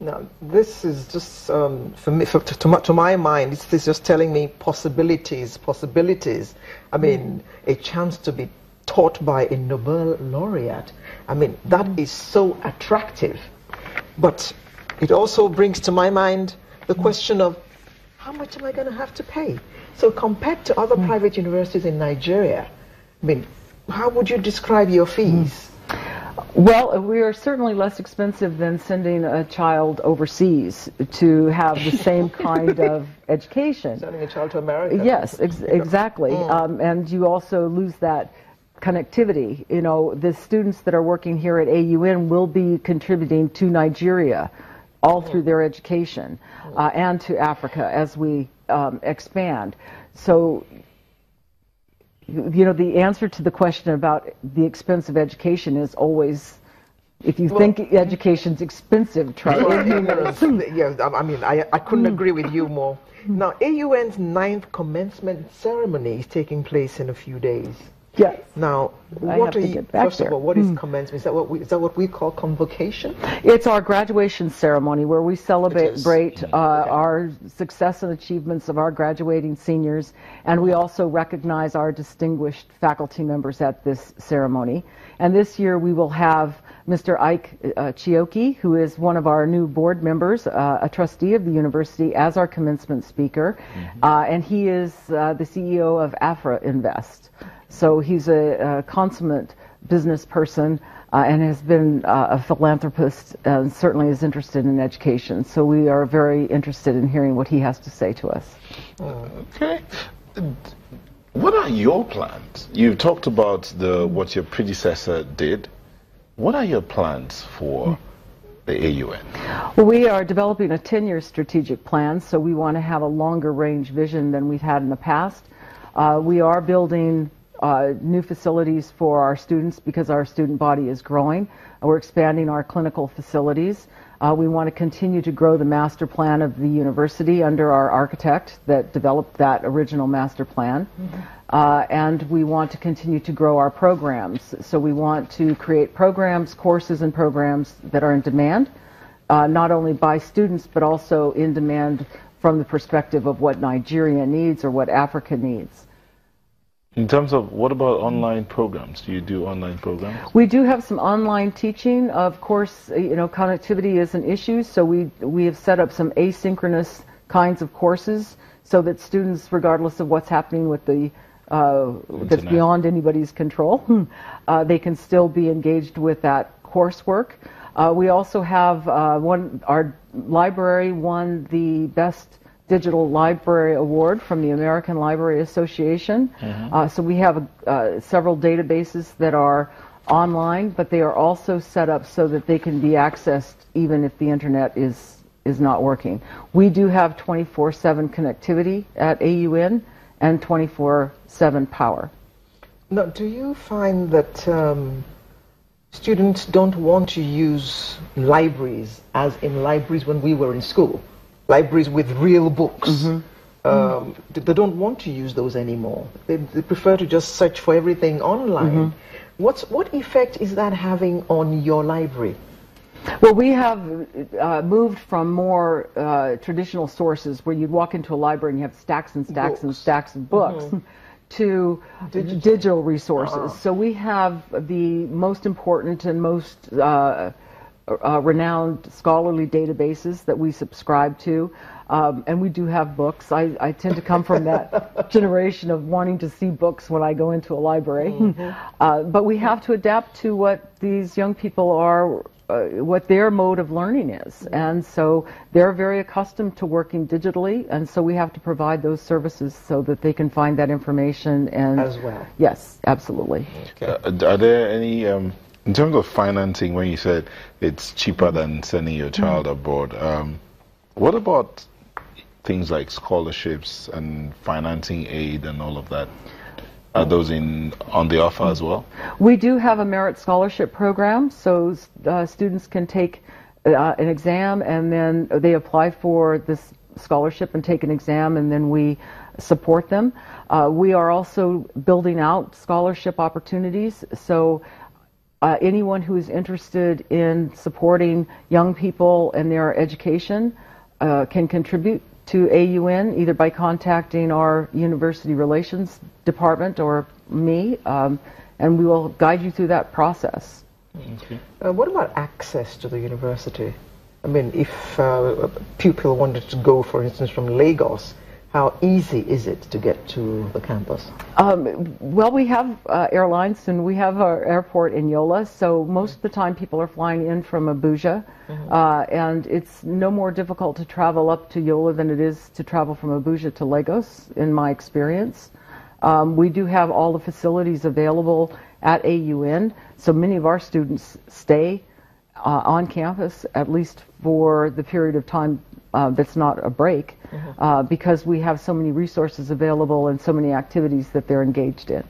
Now, this is just, for me, to my mind, this is just telling me possibilities. I mean, a chance to be taught by a Nobel laureate. I mean, that is so attractive. But it also brings to my mind the question of, how much am I going to have to pay? So compared to other private universities in Nigeria, I mean, how would you describe your fees? Well, we are certainly less expensive than sending a child overseas to have the same kind of education. Sending a child to America. Yes, exactly. And you also lose that connectivity. You know, the students that are working here at AUN will be contributing to Nigeria all through their education and to Africa as we expand. So, you know, the answer to the question about the expense of education is always, if you think education's expensive, try it. Yeah, I mean, I couldn't agree with you more. Now, AUN's 9th commencement ceremony is taking place in a few days. Yes. Now, first of all, what is commencement? Is that what we call convocation? It's our graduation ceremony where we celebrate our success and achievements of our graduating seniors, and we also recognize our distinguished faculty members at this ceremony. And this year we will have Mr. Ike Chioki, who is one of our new board members, a trustee of the university, as our commencement speaker, and he is the CEO of Afra Invest. So he's a consummate business person and has been a philanthropist and certainly is interested in education. So we are very interested in hearing what he has to say to us. Okay. What are your plans? You've talked about what your predecessor did. What are your plans for the AUN? Well, we are developing a 10-year strategic plan, so we want to have a longer range vision than we've had in the past. We are building new facilities for our students because our student body is growing. We're expanding our clinical facilities. We want to continue to grow the master plan of the university under our architect that developed that original master plan. And we want to continue to grow our programs. So we want to create programs, courses, and programs that are in demand, not only by students, but also in demand from the perspective of what Nigeria needs or what Africa needs. In terms of, what about online programs? Do you do online programs? We do have some online teaching. Of course, you know, connectivity is an issue, so we have set up some asynchronous kinds of courses so that students, regardless of what's happening with the that's beyond anybody's control, they can still be engaged with that coursework. We also have our library won the Best Digital Library Award from the American Library Association. So we have several databases that are online, but they are also set up so that they can be accessed even if the internet is not working. We do have 24/7 connectivity at AUN and 24/7 power. Now, do you find that students don't want to use libraries as in libraries when we were in school? Libraries with real books. They don't want to use those anymore. They prefer to just search for everything online. What effect is that having on your library? Well, we have moved from more traditional sources where you'd walk into a library and you have stacks and stacks and stacks of books to digital resources. So we have the most important and most renowned scholarly databases that we subscribe to, and we do have books. I tend to come from that generation of wanting to see books when I go into a library. But we have to adapt to what these young people are, what their mode of learning is. And so they're very accustomed to working digitally, and so we have to provide those services so that they can find that information. And as well. Yes, absolutely. Are there any... in terms of financing, when you said it's cheaper than sending your child abroad, what about things like scholarships and financing aid and all of that? Are those on the offer as well? We do have a merit scholarship program, so students can take an exam and then they apply for this scholarship and take an exam, and then we support them. We are also building out scholarship opportunities, so anyone who is interested in supporting young people and their education can contribute to AUN either by contacting our University Relations Department or me, and we will guide you through that process. Okay. What about access to the university? I mean, if a pupil wanted to go, for instance, from Lagos, how easy is it to get to the campus? Well, we have airlines, and we have our airport in Yola, so most of the time people are flying in from Abuja, and it's no more difficult to travel up to Yola than it is to travel from Abuja to Lagos, in my experience. We do have all the facilities available at AUN, so many of our students stay on campus, at least for the period of time that's not a break, because we have so many resources available and so many activities that they're engaged in.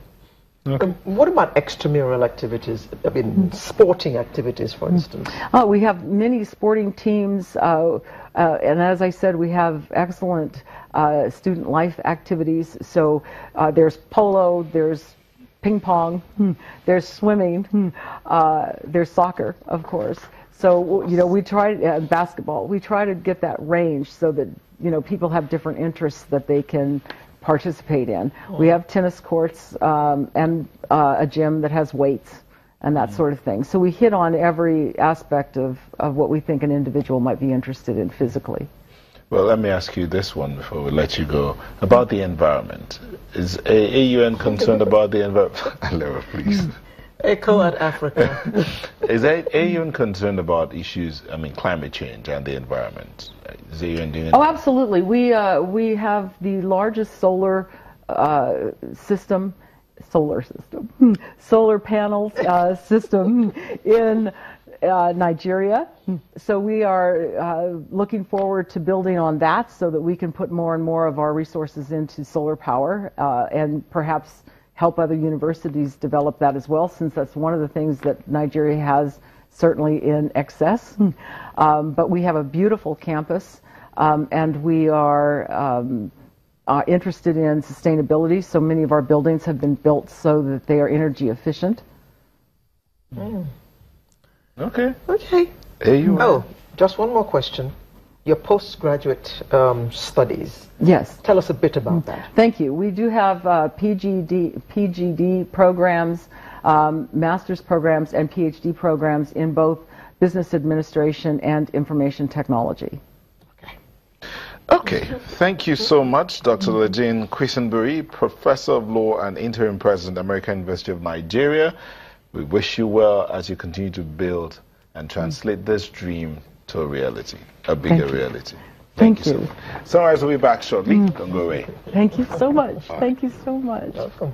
Okay. What about extramural activities? I mean, sporting activities, for instance. We have many sporting teams, and as I said, we have excellent student life activities. So there's polo, there's ping pong, there's swimming, there's soccer, of course. So, you know, we try basketball. We try to get that range so that, you know, people have different interests that they can participate in. We have tennis courts and a gym that has weights and that sort of thing. So we hit on every aspect of what we think an individual might be interested in physically. Well, let me ask you this one before we let you go. About the environment. Is AUN concerned about the environment? Laura, please. Echo at Africa. Is AUN concerned about issues, I mean, climate change and the environment? Is AUN doing Oh, absolutely. We have the largest solar panel system in Nigeria. So we are looking forward to building on that so that we can put more and more of our resources into solar power and perhaps help other universities develop that as well, since that's one of the things that Nigeria has certainly in excess. But we have a beautiful campus, and we are interested in sustainability, so many of our buildings have been built so that they are energy efficient. Okay. Okay. AUN. Oh, just one more question. Your postgraduate studies. Yes. Tell us a bit about that. Thank you. We do have PGD programs, master's programs, and PhD programs in both business administration and information technology. Okay, thank you so much, Dr. Lejane Quesenberry, Professor of Law and Interim President, American University of Nigeria. We wish you well as you continue to build and translate this dream to a reality, a bigger reality. Thank you. So much. Sunrise will be back shortly. Don't go away. Thank you so much. Thank you so much. Welcome.